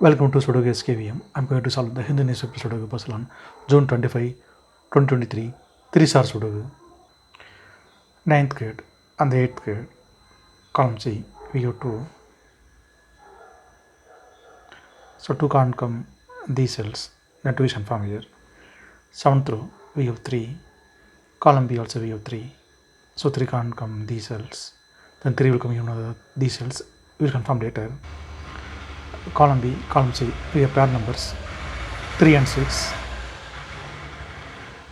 Welcome to Sudoku SkVm. I'm going to solve the Hindu newspaper Sudoku puzzle on June 25, 2023, 3-star Sudoku. 9th grade and the 8th grade. Column C, we have 2. So 2 can't come these cells. Then 2 is confirmed here. 7th row, we have 3. Column B also we have 3. So 3 can't come these cells. Then 3 will come here, these cells. We will confirm later. Column B, column C, we have pair numbers 3 and 6.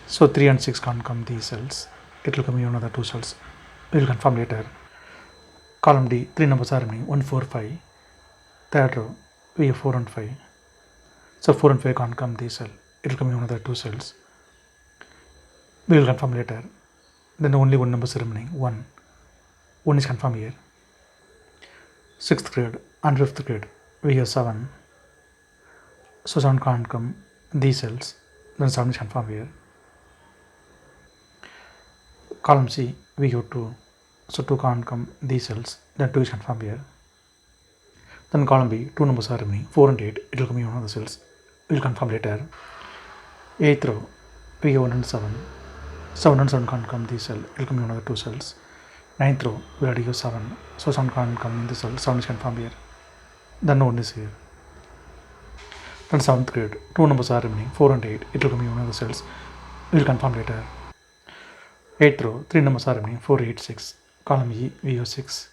So 3 and 6 can't come these cells. It will come here another 2 cells. We will confirm later. Column D, 3 numbers are remaining 1, 4, 5. Third row, we have 4 and 5. So 4 and 5 can't come this cell. It will come here another 2 cells. We will confirm later. Then only one number is remaining 1. 1 is confirmed here. 6th grade and 5th grade, we have 7. So 7 can't come these cells. Then 7 is confirmed here. Column C, we have 2. So 2 can't come these cells. Then 2 is confirmed here. Then column B, 2 numbers are remaining 4 and 8. It will come here one of the cells. We will confirm later. 8th row, we have 1 and 7. 7 and 7 can't come these cells. It will come here one of the 2 cells. 9th row, we already have 7. So 7 can't come in the cell. 7 is confirmed here. Then 1 is here. Then 7th grade, 2 numbers are remaining 4 and 8. It will come here one of the cells. We will confirm later. 8th row, 3 numbers are remaining 4, 8, 6. Column E, we have 6.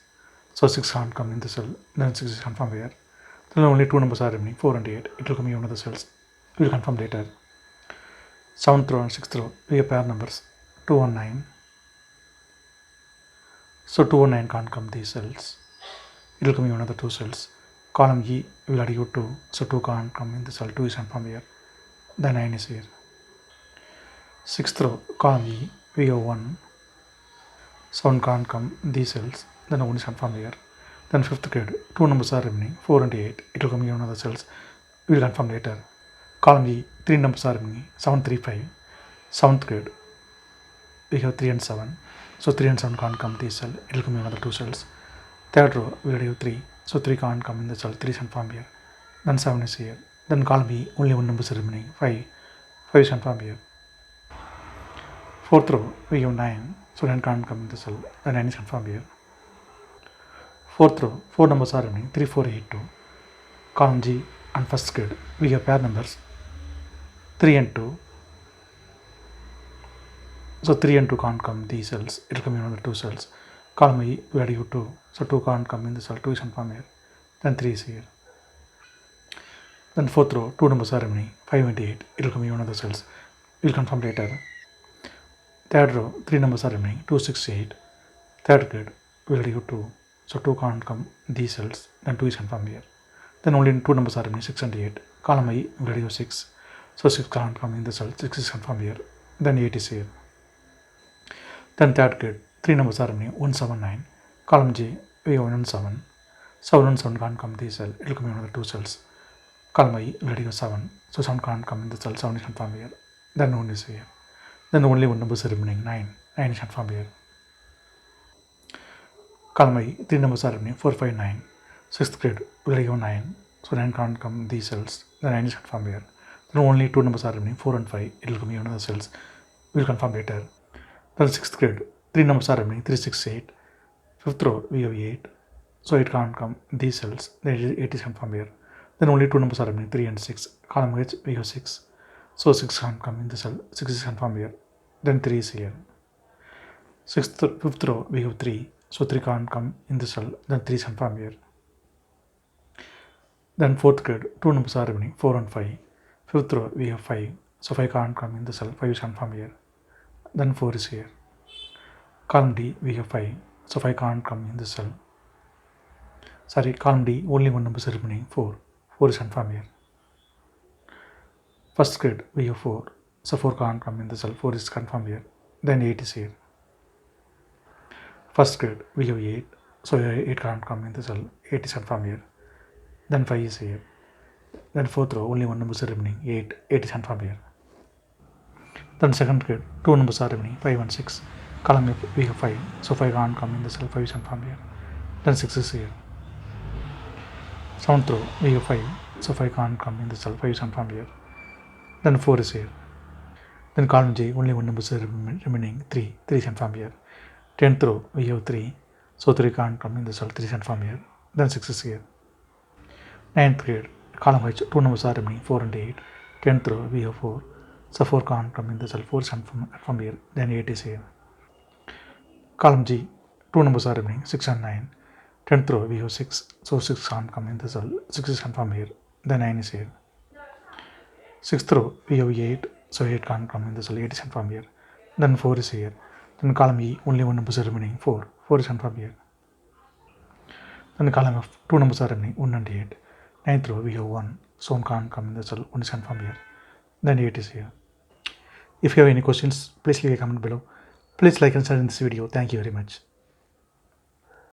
So 6 can't come in the cell. Then 6 is confirmed here. Then only 2 numbers are remaining 4 and 8. It will come here one of the cells. We will confirm later. 7th row and 6th row, we have pair numbers 2 and 9. So 2 and 9 can't come these cells. It will come here one of the 2 cells. Column E, we will add you 2. So 2 can't come in the cell. 2 is confirmed here. Then 9 is here. 6th row, column E, we have 1. So 1 can't come these cells. Then 1 is confirmed here. Then 5th grade, 2 numbers are remaining 4 and 8. It will come here one of the cells. We will confirm later. Column E, 3 numbers are remaining 7, 3, 5. 7th grade, we have 3 and 7. So 3 and 7 can't come these cells. It will come here another 2 cells. 3rd row, we already have 3. So 3 can't come in the cell. 3 is confirmed here. Then 7 is here. Then column E, only 1 number is remaining 5. 5 is confirmed here. 4th row, we have 9. So 9 can't come in the cell. Then 9 is confirmed here. 4th row, 4 numbers are remaining 3, 4, 8, 2. Column G and 1st grade, we have pair numbers 3 and 2. So 3 and 2 can't come these cells. It will come in another 2 cells. Column E, we had you 2. So 2 can't come in the cell. 2 is confirmed here. Then 3 is here. Then 4th row, 2 numbers are remaining 5 and 8. It will come in one of the cells. We will confirm later. 3rd row, 3 numbers are remaining 2, 6, 8. 3rd grade, we already have 2. So 2 can't come these cells. Then 2 is confirmed here. Then only 2 numbers are remaining 6 and 8. Column I, we already have 6. So 6 can't come in the cell. 6 is confirmed here. Then 8 is here. Then 3rd grade, 3 numbers are remaining 1, 7, 9. Column J, we have 1 and 7. 7 and 7 can't come these cells. It will come in another 2 cells. Column I, we already have 7. So 7 can't come in the cell. 7 is confirmed here. Then 1 is here. Then only 1 number is remaining 9. 9 is confirmed here. Column I, 3 numbers are remaining 4, 5, 9. 6th grade, we already have 9. So 9 can't come these cells. Then 9 is confirmed here. Then only 2 numbers are remaining 4 and 5. It will come in another cells. We will confirm later. Then 6th grade, 3 numbers are remaining 3, 6, 8. 5th row, we have 8. So 8 can't come these cells. Then 8 is confirmed here. Then only 2 numbers are remaining 3 and 6. Column H, we have 6. So 6 can't come in the cell. 6 is confirmed here. Then 3 is here. 5th row, we have 3. So 3 can't come in the cell. Then 3 is confirmed here. Then 4th grade, 2 numbers are remaining 4 and 5. 5th row, we have 5. So 5 can't come in the cell. 5 is confirmed here. Then 4 is here. Column D, we have 5. So 5 can't come in the cell. Sorry, column D, only 1 number is remaining 4. 4 is confirmed here. 1st grade, we have 4. So 4 can't come in the cell. 4 is confirmed here. Then 8 is here. 1st grade, we have 8. So 8 can't come in the cell. 8 is confirmed here. Then 5 is here. Then 4th row, only 1 number is remaining 8. 8 is confirmed here. Then 2nd grade, 2 numbers are remaining 5 and 6. Column F, we have 5. So 5 can't come in the cell. 5 is confirmed here. Then 6 is here. 7th row, we have 5. so 5 can't come in the cell, 5 is confirmed here. Then 4 is here. Then column J, only one number is remaining, 3 is confirmed here. 10th row, we have 3, so 3 can't come in the cell, 3 is confirmed here. Then 6 is here. 9th grade, column H, 2 numbers are remaining, 4 and 8. 10th row, we have 4, so 4 can't come in the cell, 4 is confirmed here. Then 8 is here. Column G, 2 numbers are remaining, 6 and 9. 10th row, we have 6, so 6 can't come in the cell, 6 is confirmed here. Then 9 is here. 6th row, we have 8, so 8 can't come in the cell, 8 is confirmed here. Then 4 is here. Then column E, only one number is remaining, 4 is confirmed here. Then the column F, 2 numbers are remaining, 1 and 8. 9th row, we have 1, so 1 can't come in the cell, 1 is confirmed here. Then 8 is here. If you have any questions, please leave a comment below. Please like and share in this video. Thank you very much.